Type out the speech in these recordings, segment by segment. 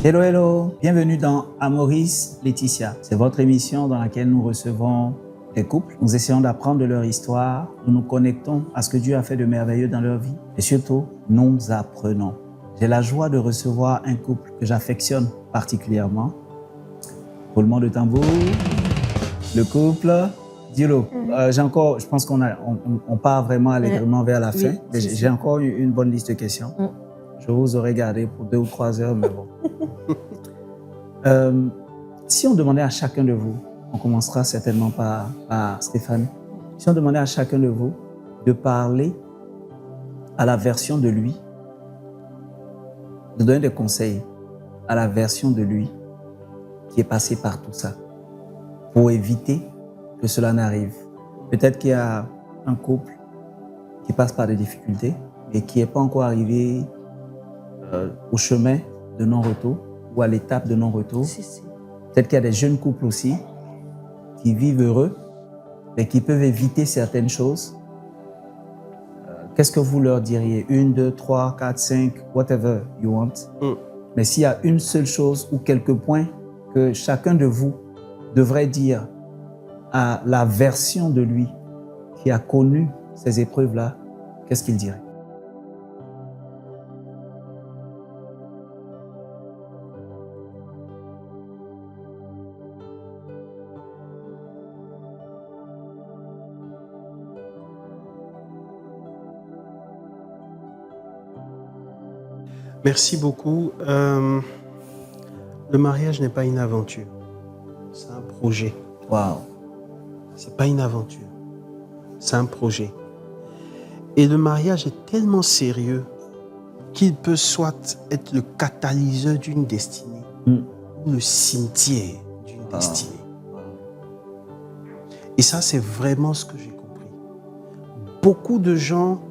Hello, hello, bienvenue dans Amoris Laetitia. C'est votre émission dans laquelle nous recevons des couples. Nous essayons d'apprendre de leur histoire, nous nous connectons à ce que Dieu a fait de merveilleux dans leur vie et surtout, nous apprenons. J'ai la joie de recevoir un couple que j'affectionne particulièrement. Roulement de tambour, le couple Dilo. Je pense qu'on part vraiment allègrement vers la fin, Oui, mais j'ai encore une bonne liste de questions. Je vous aurais gardé pour 2 ou 3 heures, mais bon. Si on demandait à chacun de vous, on commencera certainement par Stéphane, si on demandait à chacun de vous de parler à la version de lui, de donner des conseils à la version de lui qui est passée par tout ça, pour éviter que cela n'arrive. Peut-être qu'il y a un couple qui passe par des difficultés et qui n'est pas encore arrivé au chemin de non-retour ou à l'étape de non-retour. Peut-être qu'il y a des jeunes couples aussi qui vivent heureux, mais qui peuvent éviter certaines choses. Qu'est-ce que vous leur diriez? 1, 2, 3, 4, 5, whatever you want. Mais s'il y a une seule chose ou quelques points que chacun de vous devrait dire à la version de lui qui a connu ces épreuves-là, qu'est-ce qu'il dirait? Merci beaucoup. Le mariage n'est pas une aventure, c'est un projet. Wow. C'est pas une aventure, c'est un projet. Et le mariage est tellement sérieux qu'il peut soit être le catalyseur d'une destinée ou le cimetière d'une destinée. Et ça, c'est vraiment ce que j'ai compris. Beaucoup de gens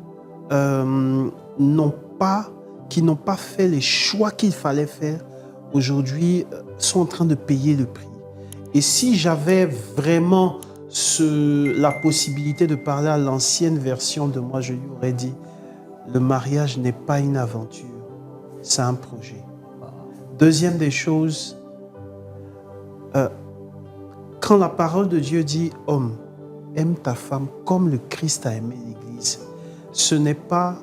qui n'ont pas fait les choix qu'il fallait faire, aujourd'hui sont en train de payer le prix. Et si j'avais vraiment la possibilité de parler à l'ancienne version de moi, je lui aurais dit, le mariage n'est pas une aventure, c'est un projet. Deuxième des choses, quand la parole de Dieu dit « Homme, aime ta femme comme le Christ a aimé l'Église », ce n'est pas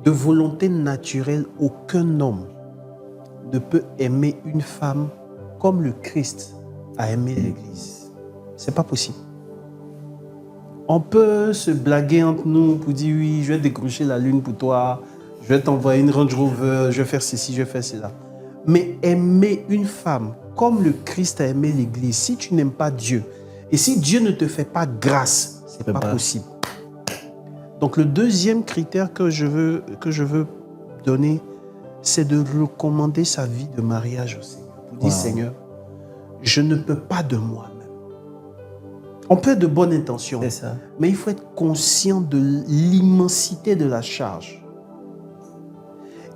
de volonté naturelle. Aucun homme ne peut aimer une femme comme le Christ a aimé l'Église. C'est pas possible. On peut se blaguer entre nous pour dire oui, je vais décrocher la lune pour toi, je vais t'envoyer une Range Rover, je vais faire ceci, je vais faire cela. Mais aimer une femme comme le Christ a aimé l'Église, si tu n'aimes pas Dieu, et si Dieu ne te fait pas grâce, c'est pas possible. Donc le deuxième critère que je veux donner, c'est de recommander sa vie de mariage au Seigneur. Pour dire, Seigneur, je ne peux pas de moi-même. On peut être de bonnes intentions, mais il faut être conscient de l'immensité de la charge.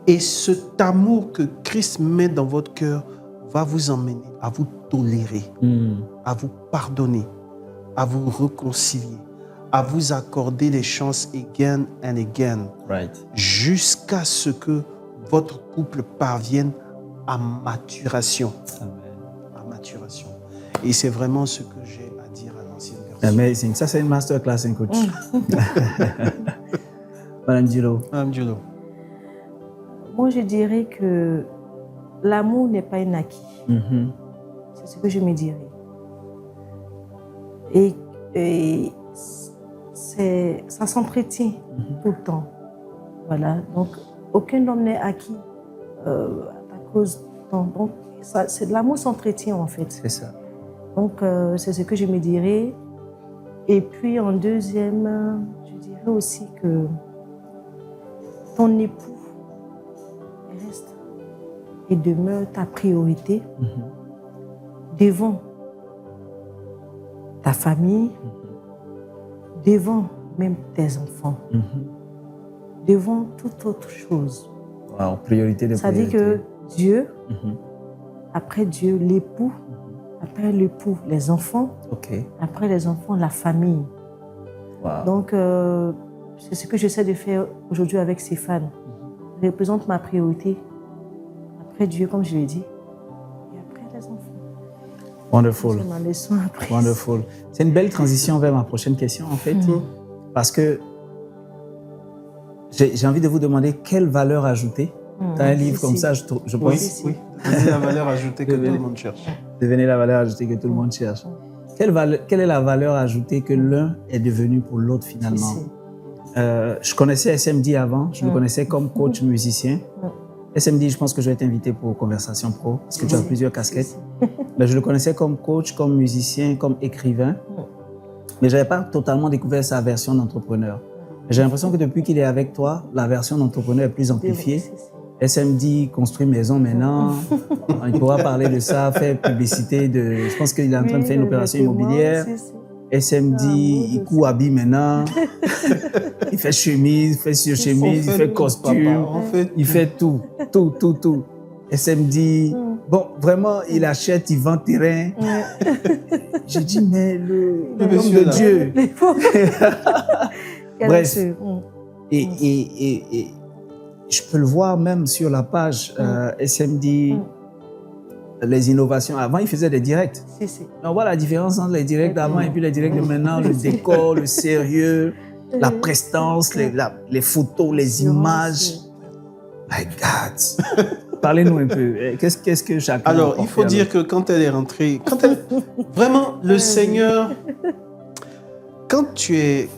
Et cet amour que Christ met dans votre cœur va vous emmener à vous tolérer, à vous pardonner, à vous réconcilier, à vous accorder les chances again and again, jusqu'à ce que votre couple parvienne à maturation. À maturation. Et c'est vraiment ce que j'ai à dire à l'ancienne version. Amazing. Ça, c'est une masterclass, hein, coach. Madame Dilo. Madame Dilo. Moi, je dirais que l'amour n'est pas un acquis. C'est ce que je me dirais. Et ça s'entretient tout le temps. Voilà. Donc, aucun homme n'est acquis à cause du temps. Donc, l'amour s'entretient en fait. C'est ça. Donc, c'est ce que je me dirais. Et puis, en deuxième, je dirais aussi que ton époux reste et demeure ta priorité devant ta famille, devant même tes enfants, devant toute autre chose. Wow, priorité de Ça priorité. dit que Dieu, après Dieu, l'époux, après l'époux, les enfants, après les enfants, la famille. Wow. Donc, c'est ce que j'essaie de faire aujourd'hui avec Stéphane. Je représente ma priorité. après Dieu, comme je l'ai dit, et après les enfants. Wonderful. C'est ma leçon après. Wonderful. C'est une belle transition vers ma prochaine question, en fait. Parce que j'ai envie de vous demander quelle valeur ajoutée. Dans un livre comme ça, je pense. Oui. C'est la valeur ajoutée que tout le monde cherche. Devenez la valeur ajoutée que tout le monde cherche. Quelle est la valeur ajoutée que l'un est devenu pour l'autre finalement? Je connaissais SMD avant, je le connaissais comme coach musicien. SMD, je pense que je vais t'inviter pour Conversation Pro, parce que tu as plusieurs casquettes. Mais je le connaissais comme coach, comme musicien, comme écrivain. Mais je n'avais pas totalement découvert sa version d'entrepreneur. J'ai l'impression que depuis qu'il est avec toi, la version d'entrepreneur est plus amplifiée. SMD construit maison maintenant. Il pourra parler de ça, faire publicité. Je pense qu'il est en train de faire une opération immobilière. SMD, il coud habille maintenant. Il fait chemise, il fait sur-chemise, il fait costume. Il fait tout. SMD, bon, vraiment, il achète, il vend terrain. J'ai dit, mais l'homme de Dieu. Bref. Et je peux le voir même sur la page SMD, les innovations. Avant, il faisait des directs. On voit la différence entre les directs d'avant et puis les directs de maintenant, le décor, le sérieux, la prestance, les photos, les images. My God! Parlez-nous un peu. Qu'est-ce que chacun... Alors, il faut dire que quand elle est rentrée, vraiment, le Seigneur...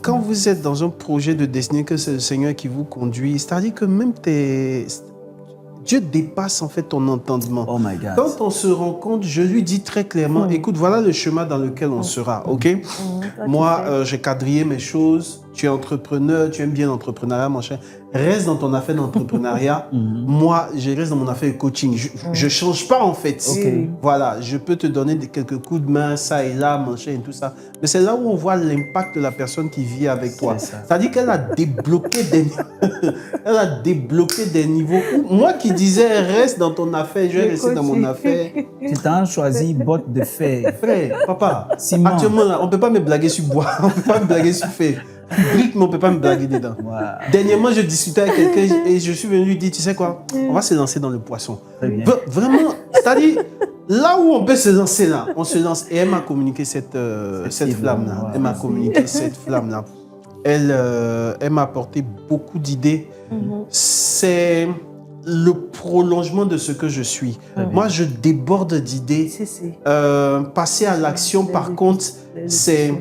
Quand vous êtes dans un projet de destinée, que c'est le Seigneur qui vous conduit, c'est-à-dire que même Dieu dépasse en fait ton entendement. Oh my God. Quand on se rend compte, je lui dis très clairement, écoute, voilà le chemin dans lequel on sera, ok? Moi, j'ai quadrillé mes choses, tu es entrepreneur, tu aimes bien l'entrepreneuriat, mon cher. Reste dans ton affaire d'entrepreneuriat. Moi, je reste dans mon affaire de coaching. Je ne change pas en fait. Voilà, je peux te donner quelques coups de main, ça et là, mon cher, et tout ça. Mais c'est là où on voit l'impact de la personne qui vit avec toi. C'est-à-dire qu'elle a débloqué des niveaux. Moi qui disais, reste dans ton affaire, je vais rester dans mon affaire. Tu t'as choisi botte de fer. Frère, papa, Ciment. actuellement, là, on ne peut pas me blaguer sur bois, on ne peut pas me blaguer sur fer. Brique, mais on ne peut pas me blaguer dedans. Wow. Dernièrement, je discutais avec quelqu'un et je suis venu lui dire, tu sais quoi, on va se lancer dans le poisson. Vraiment, c'est-à-dire, là où on peut se lancer là, on se lance. Et elle m'a communiqué cette flamme-là. Elle m'a communiqué cette flamme-là. Elle m'a apporté beaucoup d'idées. C'est le prolongement de ce que je suis. Moi, je déborde d'idées. Passer à l'action, par contre, c'est...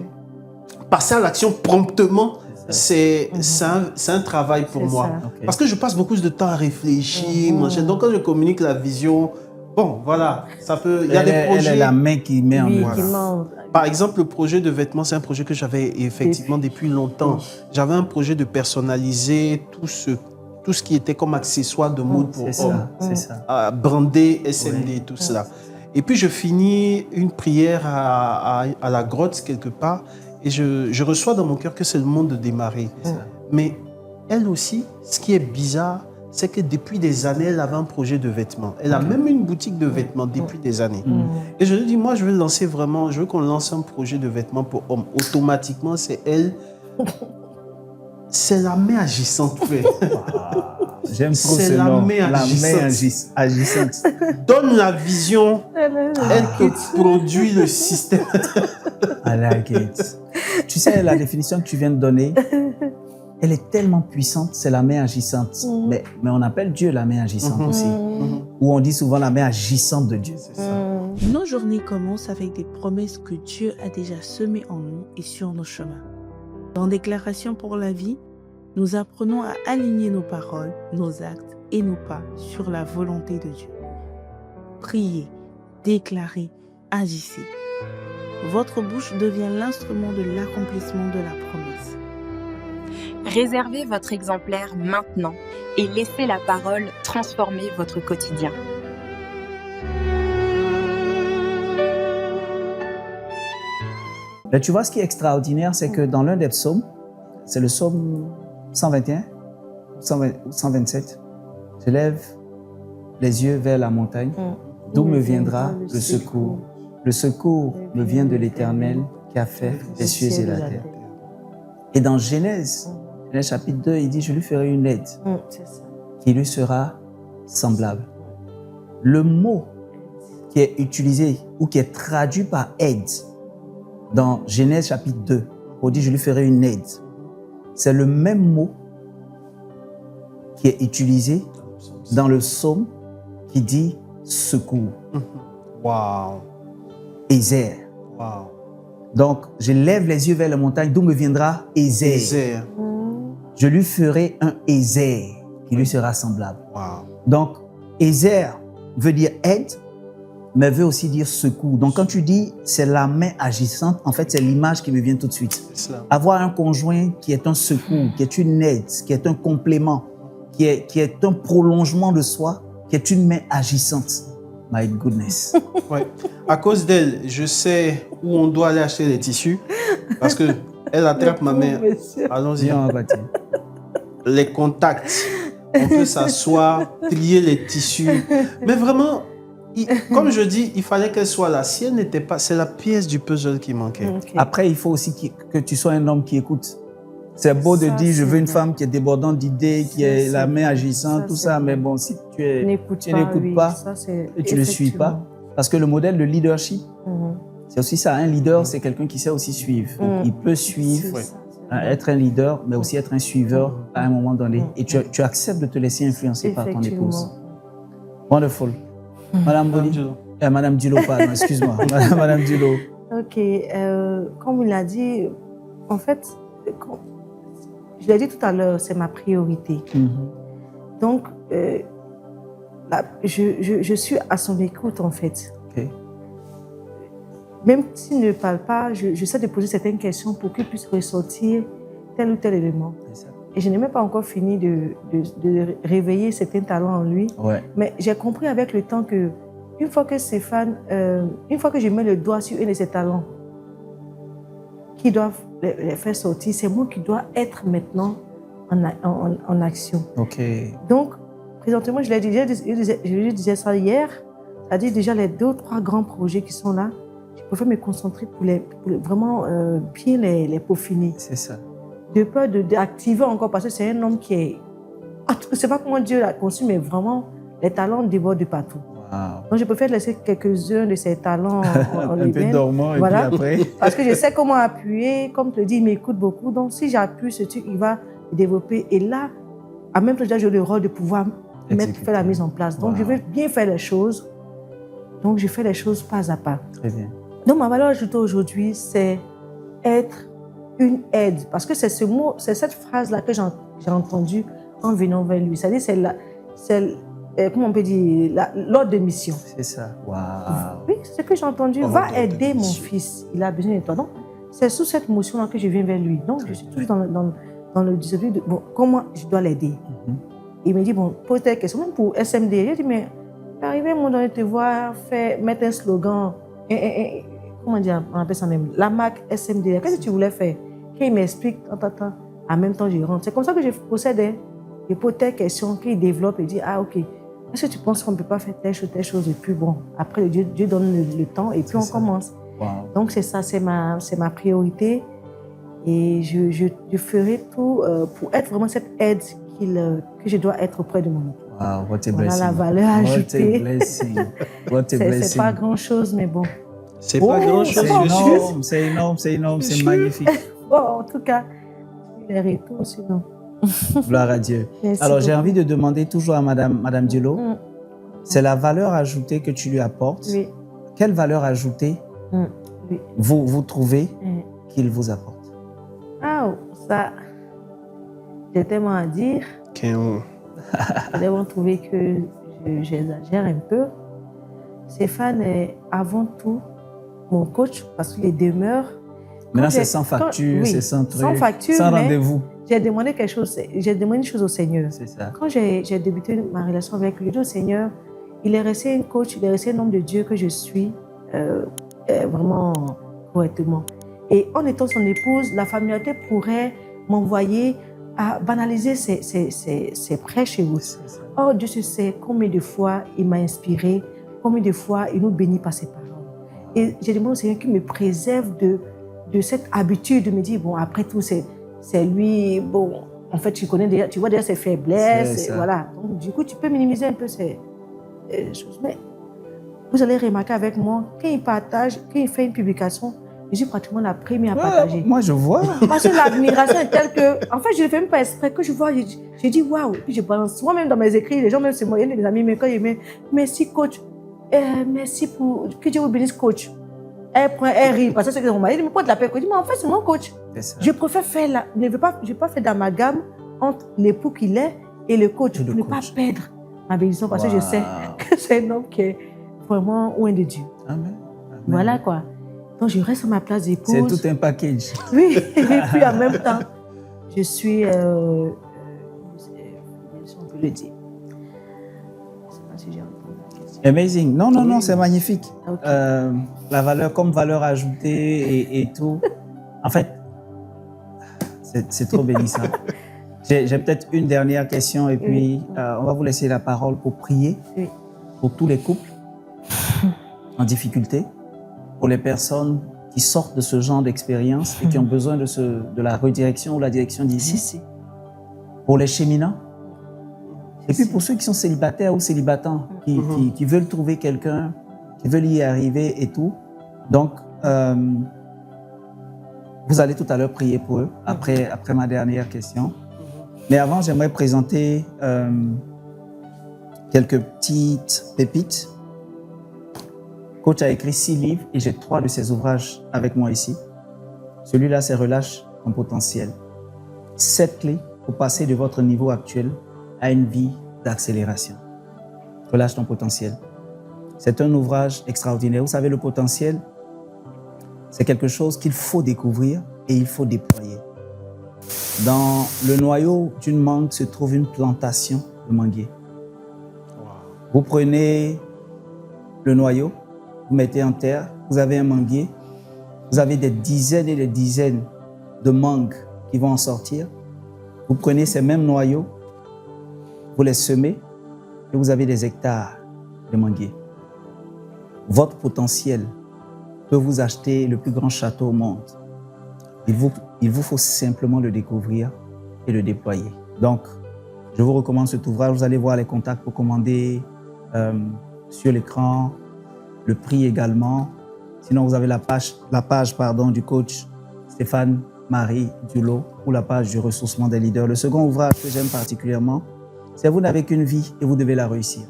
Passer à l'action promptement, c'est un travail pour moi. Parce que je passe beaucoup de temps à réfléchir. Donc, quand je communique la vision, bon, voilà, ça peut... Il y a des projets... Elle est la main qui met en œuvre. Par exemple, le projet de vêtements, c'est un projet que j'avais effectivement depuis longtemps. J'avais un projet de personnaliser tout ce qui était comme accessoire de mode pour hommes. C'est ça. Brander, SMD, tout cela. Et puis, je finis une prière à la grotte quelque part. Et je reçois dans mon cœur que c'est le moment de démarrer. Mais elle aussi, ce qui est bizarre, c'est que depuis des années, elle avait un projet de vêtements. Elle a même une boutique de vêtements depuis des années. Et je lui dis, moi, je veux lancer vraiment, je veux qu'on lance un projet de vêtements pour hommes. Automatiquement, c'est elle. C'est la main agissante, frère. J'aime trop ce nom. La main agissante. Donne la vision, elle te produit le système. I like it. Tu sais, la définition que tu viens de donner, elle est tellement puissante, c'est la main agissante. Mais on appelle Dieu la main agissante aussi. Ou on dit souvent la main agissante de Dieu. C'est ça. Nos journées commencent avec des promesses que Dieu a déjà semées en nous et sur nos chemins. Dans Déclaration pour la vie, nous apprenons à aligner nos paroles, nos actes et nos pas sur la volonté de Dieu. Priez, déclarez, agissez. Votre bouche devient l'instrument de l'accomplissement de la promesse. Réservez votre exemplaire maintenant et laissez la parole transformer votre quotidien. Mais tu vois, ce qui est extraordinaire, c'est que dans l'un des psaumes, c'est le psaume 121, 127, je lève les yeux vers la montagne, d'où me viendra le secours. Le secours me vient de l'Éternel qui a fait les cieux et la terre. Et dans Genèse chapitre 2, il dit, je lui ferai une aide qui lui sera semblable. Le mot qui est utilisé ou qui est traduit par aide dans Genèse chapitre 2, on dit je lui ferai une aide. C'est le même mot qui est utilisé dans le psaume qui dit secours. Wow. Ézer. Wow. Donc, je lève les yeux vers la montagne, d'où me viendra Ézer. Ézer. Je lui ferai un Ézer qui lui sera semblable. Wow. Donc, Ézer veut dire aide, mais veut aussi dire secours. Donc, quand tu dis c'est la main agissante, en fait, c'est l'image qui me vient tout de suite. C'est cela. Avoir un conjoint qui est un secours, qui est une aide, qui est un complément, qui est un prolongement de soi, qui est une main agissante. My goodness. Ouais. À cause d'elle, je sais où on doit aller acheter les tissus parce que elle attrape ma main. Allons-y. Viens, on va bâtir. Les contacts. On peut s'asseoir, plier les tissus. Mais vraiment, comme je dis, il fallait qu'elle soit là. Si elle n'était pas, c'est la pièce du puzzle qui manquait. Ok. Après, il faut aussi que tu sois un homme qui écoute. C'est beau de Ça, dire, je c'est veux une vrai. femme qui est débordante d'idées, qui est Ça, la c'est main vrai. agissante, Ça, tout c'est ça. vrai. Mais bon, si tu N'écoute n'écoutes pas ça, c'est et tu ne le suis pas, effectivement. parce que le modèle de leadership, Mhm. c'est aussi ça. Un leader, c'est quelqu'un qui sait aussi suivre. Donc, il peut suivre, C'est ouais. ça, c'est vrai. être un leader, mais aussi être un suiveur à un moment donné. Et tu Mhm. acceptes de te laisser influencer par ton Effectivement. épouse. Wonderful. Madame Boli. Madame Dulo, pardon, excuse-moi. Madame Dulo. Ok, comme il l'a dit, en fait, je l'ai dit tout à l'heure, c'est ma priorité. Mhm. Donc, je suis à son écoute, en fait. Ok. Même s'il ne parle pas, j'essaie de poser certaines questions pour qu'il puisse ressortir tel ou tel élément. C'est ça. Et je n'ai même pas encore fini de réveiller certains talents en lui. Ouais. Mais j'ai compris avec le temps que une fois que Stéphane, une fois que je mets le doigt sur un de ses talents, qui doivent les faire sortir, c'est moi qui dois être maintenant en action. Ok. Donc, présentement, je lui disais ça hier, c'est-à-dire déjà les 2 ou 3 grands projets qui sont là, je préfère me concentrer pour vraiment bien les peaufiner. C'est ça. De peur d'activer encore, parce que c'est un homme qui est... Je ne sais pas comment Dieu l'a conçu, mais vraiment, les talents débordent de partout. Wow. Donc, je préfère laisser quelques-uns de ses talents en Un peu lui-même. dormant et Voilà. puis après. Parce que je sais comment appuyer. Comme tu le dis, il m'écoute beaucoup. Donc, si j'appuie ce truc, il va développer. Et là, en même temps, j'ai le rôle de pouvoir faire la mise en place. Donc, je veux bien faire les choses. Donc, je fais les choses pas à pas. Très bien. Donc, ma valeur ajoutée aujourd'hui, c'est être une aide. Parce que c'est ce mot, c'est cette phrase-là que j'ai entendue en venant vers lui. C'est-à-dire, comment on peut dire, l'ordre de mission. C'est ça. Wow. Oui, c'est ce que j'ai entendu. Ordre Va de aider mon mission. fils. Il a besoin de toi. Donc, c'est sous cette motion-là que je viens vers lui. Donc, je suis toujours dans le dispositif de bon, comment je dois l'aider. Mhm. Il me dit, bon, pose tes questions. Même pour SMD, j'ai dit, mais arrivé à un moment donné de te voir mettre un slogan, comment dire, on appelle ça même, la marque SMD. Qu'est-ce que tu voulais faire? Qu'il m'explique, en même temps, je rentre. C'est comme ça que je procède. Je pose tes questions, qu'il développe et dit, ah, ok. Est-ce que tu penses qu'on ne peut pas faire telle chose? Et puis bon, après, Dieu donne le temps et puis on commence. Wow. Donc c'est ça, c'est ma priorité. Et je ferai tout pour être vraiment cette aide que je dois être auprès de mon époux. Wow, what a Voilà blessing. la valeur What a ajoutée. blessing. What a C'est blessing. pas grand-chose, mais bon. C'est pas grand-chose. C'est je suis- énorme, c'est énorme, c'est énorme, c'est magnifique. Bon, en tout cas, les retours, sinon. Gloire à Dieu. Merci Alors, j'ai beaucoup. envie de demander toujours à Madame Diolo, Mm. c'est la valeur ajoutée que tu lui apportes. Oui. Quelle valeur ajoutée Oui. vous trouvez Mm. qu'il vous apporte? Ah, ça, j'ai tellement à dire. Kéon. Vous devez trouver que j'exagère un peu. Stéphane est avant tout mon coach parce qu'il demeure. Maintenant, Quand c'est j'ai- sans quand- facture, oui, c'est sans truc, sans facture, sans mais- rendez-vous. J'ai demandé quelque chose, j'ai demandé une chose au Seigneur. C'est ça. Quand j'ai débuté ma relation avec lui, j'ai dit au Seigneur, il est resté un coach, il est resté un homme de Dieu que je suis vraiment correctement. Et en étant son épouse, la familiarité pourrait m'envoyer à banaliser ses prêches et autres. C'est ça. Oh, Dieu sait combien de fois il m'a inspiré, combien de fois il nous bénit par ses paroles. Et j'ai demandé au Seigneur qu'il me préserve de cette habitude de me dire, bon, après tout, c'est lui, bon, en fait, tu vois déjà ses faiblesses, C'est ça. et voilà. Donc, du coup, tu peux minimiser un peu choses. Mais vous allez remarquer avec moi, quand il partage, quand il fait une publication, je suis pratiquement la première à partager. Moi, je vois. Parce que l'admiration est telle que, en fait, je ne le fais même pas exprès. Que je vois, je dis waouh. Puis je pense, moi-même dans mes écrits, les gens, même c'est moi, il y a des amis, mais quand ils mettent merci coach, merci pour que Dieu vous bénisse coach. Elle rit, parce que c'est que mon mari dit, mais pourquoi tu l'appelles coach? Je dis, mais en fait, c'est mon coach. Je préfère faire je ne vais pas faire d'amalgame entre l'époux qu'il est et le coach. Et le pour ne coach. pas perdre ma bénédiction, parce que je sais que c'est un homme qui est vraiment loin de Dieu. Amen. Voilà quoi. Donc je reste à ma place d'épouse. C'est tout un package. Oui, et puis en même temps, je suis, si on peut le dire. Je ne sais pas si j'ai entendu la question. Amazing. Non, non, non, c'est magnifique. Ok. La valeur comme valeur ajoutée et tout. En fait, c'est trop bénissant. J'ai peut-être une dernière question et puis on va vous laisser la parole pour prier Oui. pour tous les couples en difficulté, pour les personnes qui sortent de ce genre d'expérience et qui ont besoin de la redirection ou la direction divine, Si. pour les cheminants. Et puis pour ceux qui sont célibataires ou célibatants, qui veulent trouver quelqu'un, qui veulent y arriver et tout. Donc, vous allez tout à l'heure prier pour eux, après ma dernière question. Mais avant, j'aimerais présenter quelques petites pépites. Coach a écrit 6 livres et j'ai 3 de ses ouvrages avec moi ici. Celui-là, c'est Relâche ton potentiel. 7 clés pour passer de votre niveau actuel à une vie d'accélération. Relâche ton potentiel. C'est un ouvrage extraordinaire. Vous savez, le potentiel, c'est quelque chose qu'il faut découvrir et il faut déployer. Dans le noyau d'une mangue se trouve une plantation de manguiers. Vous prenez le noyau, vous mettez en terre, vous avez un manguier, vous avez des dizaines et des dizaines de mangues qui vont en sortir. Vous prenez ces mêmes noyaux, vous les semez et vous avez des hectares de manguiers. Votre potentiel peut vous acheter le plus grand château au monde. Il vous faut simplement le découvrir et le déployer. Donc, je vous recommande cet ouvrage. Vous allez voir les contacts pour commander sur l'écran, le prix également. Sinon, vous avez la page du coach Stéphane Marie Dulot ou la page du ressourcement des leaders. Le second ouvrage que j'aime particulièrement, c'est « Vous n'avez qu'une vie et vous devez la réussir ».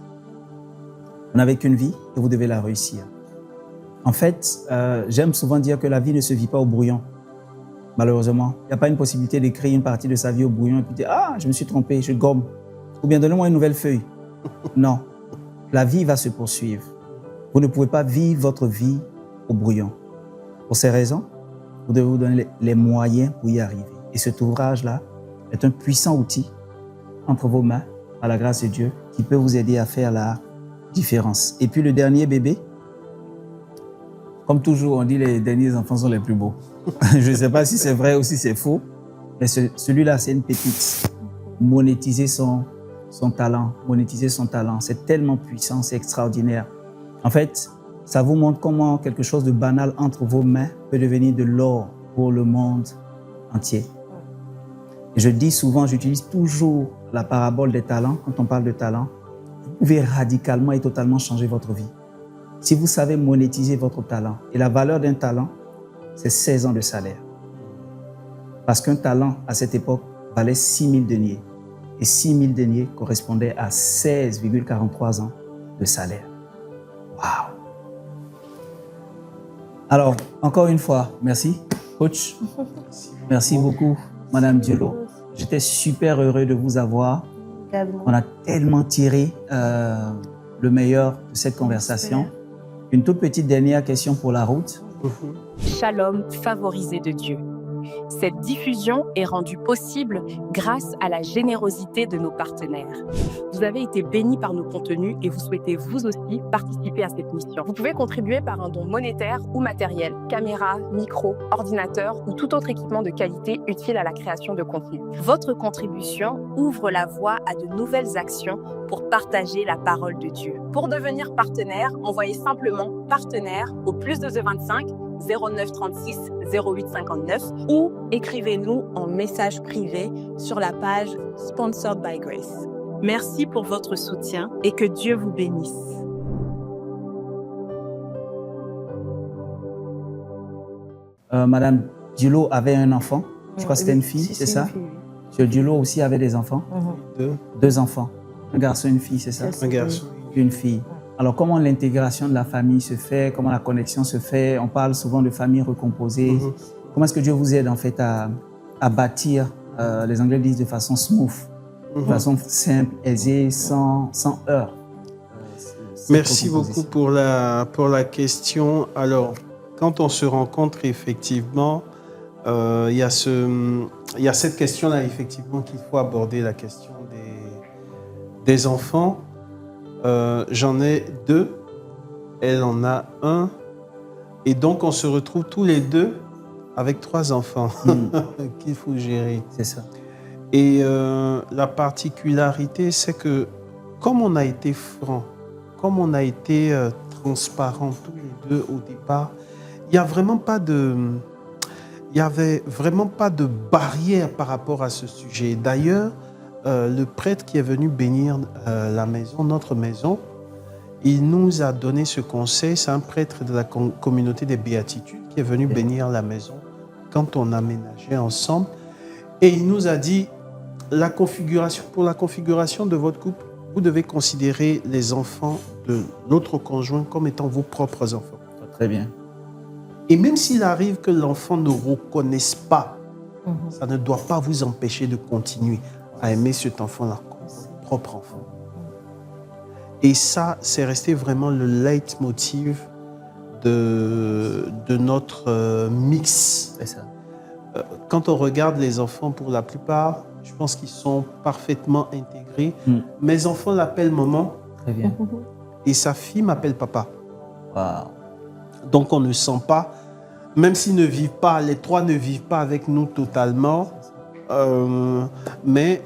Vous n'avez qu'une vie et vous devez la réussir. En fait, j'aime souvent dire que la vie ne se vit pas au brouillon. Malheureusement, il n'y a pas une possibilité d'écrire une partie de sa vie au brouillon et puis dire « Ah, je me suis trompé, je gomme ». Ou bien « Donnez-moi une nouvelle feuille ». Non, la vie va se poursuivre. Vous ne pouvez pas vivre votre vie au brouillon. Pour ces raisons, vous devez vous donner les moyens pour y arriver. Et cet ouvrage-là est un puissant outil entre vos mains, par la grâce de Dieu, qui peut vous aider à faire la différence. Et puis le dernier bébé, comme toujours, on dit les derniers enfants sont les plus beaux. Je ne sais pas si c'est vrai ou si c'est faux, mais celui-là, c'est une pépite. Monétiser son talent, c'est tellement puissant, c'est extraordinaire. En fait, ça vous montre comment quelque chose de banal entre vos mains peut devenir de l'or pour le monde entier. Et je dis souvent, j'utilise toujours la parabole des talents. Quand on parle de talent, vous pouvez radicalement et totalement changer votre vie. Si vous savez monétiser votre talent, et la valeur d'un talent, c'est 16 ans de salaire. Parce qu'un talent, à cette époque, valait 6 000 deniers. Et 6 000 deniers correspondaient à 16,43 ans de salaire. Waouh! Alors, encore une fois, merci, coach. Merci beaucoup, Madame Diolo. J'étais super heureux de vous avoir. On a tellement tiré le meilleur de cette conversation. Une toute petite dernière question pour la route. Shalom, favorisé de Dieu. Cette diffusion est rendue possible grâce à la générosité de nos partenaires. Vous avez été bénis par nos contenus et vous souhaitez vous aussi participer à cette mission. Vous pouvez contribuer par un don monétaire ou matériel, caméra, micro, ordinateur ou tout autre équipement de qualité utile à la création de contenu. Votre contribution ouvre la voie à de nouvelles actions pour partager la parole de Dieu. Pour devenir partenaire, envoyez simplement partenaire au +225 09 36 08 59 ou écrivez-nous en message privé sur la page Sponsored by Grace. Merci pour votre soutien et que Dieu vous bénisse. Madame Diolo avait un enfant. Je crois que c'était une fille, Si, c'est une ça? fille, oui. Monsieur Diolo aussi avait des enfants. Deux, 2 enfants. Un garçon, une fille, c'est ça? C'est ça. un garçon. Une fille. Alors, comment l'intégration de la famille se fait? Comment la connexion se fait? On parle souvent de famille recomposée. Comment est-ce que Dieu vous aide en fait à bâtir, les Anglais disent de façon smooth, de façon simple, aisée, sans heurts? Merci beaucoup pour la question. Alors, quand on se rencontre, effectivement, il y a cette question-là, effectivement, qu'il faut aborder, la question des enfants. J'en ai 2, elle en a 1, et donc on se retrouve tous les 2 avec 3 enfants qu'il faut gérer. C'est ça. Et la particularité, c'est que comme on a été franc, comme on a été transparent tous les 2 au départ, il n'y avait vraiment pas de barrière par rapport à ce sujet. D'ailleurs, le prêtre qui est venu bénir la maison, notre maison, il nous a donné ce conseil. C'est un prêtre de la communauté des Béatitudes qui est venu bénir la maison quand on aménageait ensemble. Et il nous a dit, pour la configuration de votre couple, vous devez considérer les enfants de l'autre conjoint comme étant vos propres enfants. Très bien. Et même s'il arrive que l'enfant ne reconnaisse pas, ça ne doit pas vous empêcher de continuer à aimer cet enfant-là comme votre propre enfant. Et ça, c'est resté vraiment le leitmotiv de notre mix. C'est ça. Quand on regarde les enfants, pour la plupart, je pense qu'ils sont parfaitement intégrés. Mes enfants l'appellent maman Très bien. et sa fille m'appelle papa. Wow. Donc on ne sent pas, même s'ils ne vivent pas, les 3 ne vivent pas avec nous totalement, mais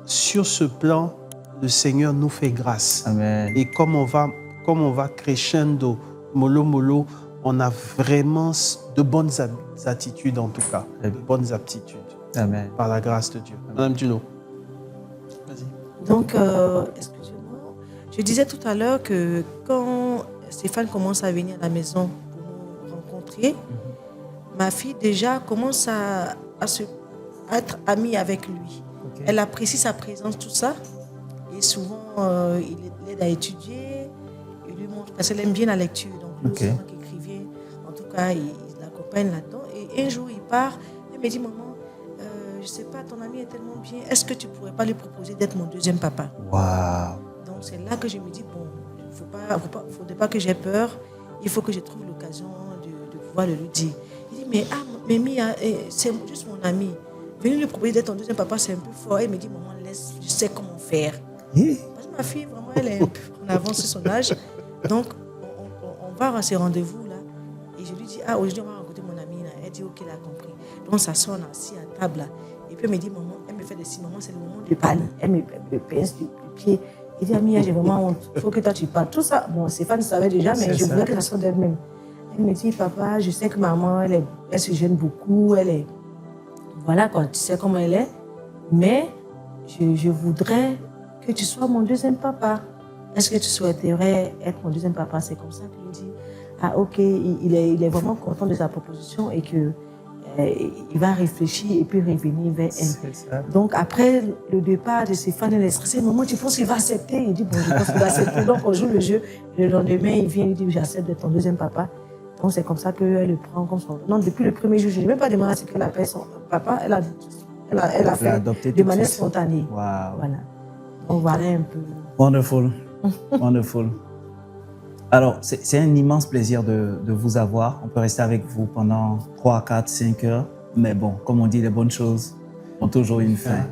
sur ce plan, le Seigneur nous fait grâce. Amen. Et comme on va crescendo, mollo mollo, on a vraiment de bonnes attitudes en tout cas, de bonnes aptitudes, Amen. par la grâce de Dieu. Madame Dulo. Vas-y. Donc, excusez-moi, je disais tout à l'heure que quand Stéphane commence à venir à la maison pour nous rencontrer, ma fille déjà commence à être amie avec lui. Ok. Elle apprécie sa présence, tout ça. Et souvent, il l'aide à étudier. Il lui montre, parce qu'elle aime bien la lecture. Donc, Ok. souvent qu'il écrivait, en tout cas, il l'accompagne là-dedans. Et un jour, il part. Elle me dit, maman, je ne sais pas, ton ami est tellement bien. Est-ce que tu ne pourrais pas lui proposer d'être mon deuxième papa? Wow. Donc, c'est là que je me dis, bon, il ne faudrait pas que j'ai peur. Il faut que je trouve l'occasion de pouvoir le lui dire. Il dit, mais Mimi, c'est juste mon ami. Venir lui proposer d'être ton deuxième papa, c'est un peu fort. Elle me dit, maman, laisse, je sais comment faire. Parce que ma fille, vraiment, elle est un peu en avance sur son âge. Donc, on va à ces rendez-vous-là. Et je lui dis, aujourd'hui, on va rencontrer mon amie. Là. Elle dit, ok, elle a compris. Donc, ça sort, on est assis à table. Là. Et puis, elle me dit, maman, elle me fait des signes. Maman, c'est le moment de parler. Elle me pince du pied. Elle dit, Amia, j'ai vraiment honte. Il faut que toi, tu parles. Tout ça, bon, Stéphane savait déjà, mais je voulais que ça sorte d'elle-même. Elle me dit, papa, je sais que maman, elle se gêne beaucoup. Voilà, quoi, tu sais comment elle est. Mais je voudrais que tu sois mon deuxième papa. Est-ce que tu souhaiterais être mon deuxième papa? C'est comme ça qu'il me dit, ok, il est vraiment content de sa proposition et qu'il va réfléchir et puis revenir vers elle. Donc après le départ de Stéphane, elle est stressée. Maman, tu penses qu'il va accepter? Il dit, bon, je pense qu'il va accepter. Donc on joue le jeu. Le lendemain, il vient, il dit, j'accepte d'être ton deuxième papa. Donc c'est comme ça qu'elle le prend comme son... Non, depuis le premier jour, je n'ai même pas demandé à ce qu'elle appelle son papa. Elle a fait de manière spontanée. Wow. Voilà. Donc voilà un peu. Wonderful. Wonderful. Alors, c'est un immense plaisir de vous avoir. On peut rester avec vous pendant 3, 4, 5 heures. Mais bon, comme on dit, les bonnes choses ont toujours une fin.